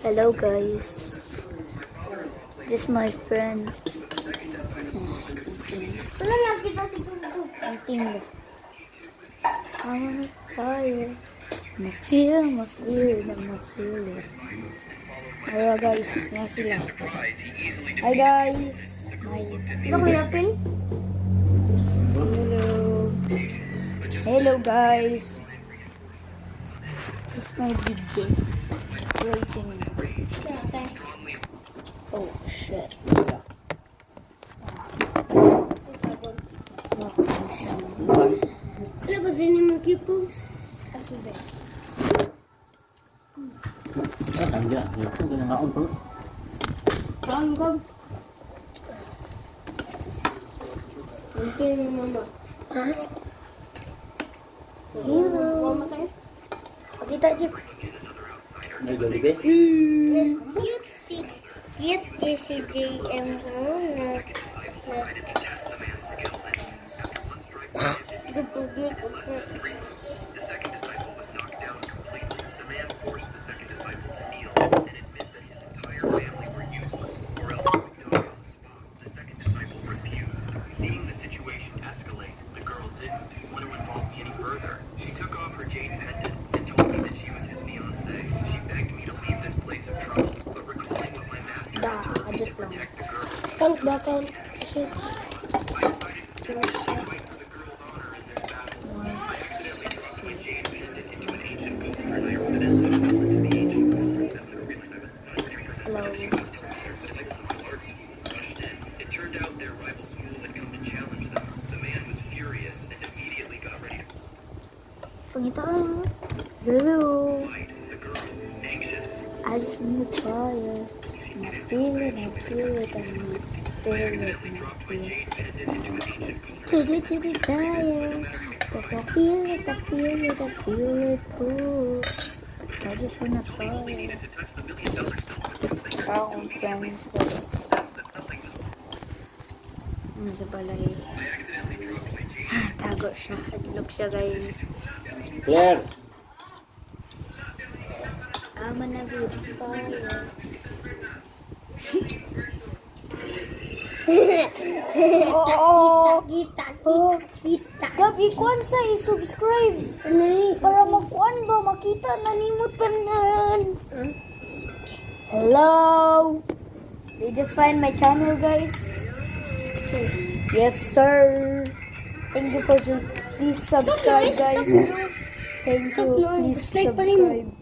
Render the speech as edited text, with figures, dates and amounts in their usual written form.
Hello guys, this is my friend. Wala lang kita si Tundo. Anting ba? I'm on fire. Ma-feel it. Hello guys, nga sila. Hi guys. Ito Kuya Phil? Hello. Hello guys. This is my video. Waiting. Oh shit. Wala ba din yung mag-kipos? Aso ba? Tangga, itu kena ngaon perlu. Panggap. Hindi mo mama. Ha? Hello. Mama tayo? Pakita dyan. May gabi. Cute si JM mo na gupugit ko. Seeing the situation escalate, the girl didn't want to involve me any further. She took off her jade pendant and told me that she was his fiancée. She begged me to leave this place of trouble, but recalling what my master had told me to protect the girl, Count ba count? I decided to step in and fight for the girl's honor in this battle. I accidentally dropped my jade pendant into an ancient cauldron. I evidently fell into the ancient cauldron. That's when I realized I was Hello. but as I put my arts rushed in, it turned out their rival school had come to challenge them. The man was furious and immediately got ready to Pangitaan mo. Hello. fight. The girl, anxious, I just want to fire. I feel it. I accidentally dropped my jade pendant into an ancient cauldron. To the fire. Cause I feel it too. I just want to fire. Needed to touch the $1 million stone with two fingers. Akong friends guys. That something was Ano sa balay? Tago siya. Hadlok siya guys. Claire. Ama na good fire. Kita. Gabi kuan sa i-subscribe. Ano yun? Para magkuan ba makita nanimot tanan. Hello. They just find my channel guys. Yes sir. Thank you for please subscribe guys. Thank you. Please Subscribe pa rin mo. subscribe.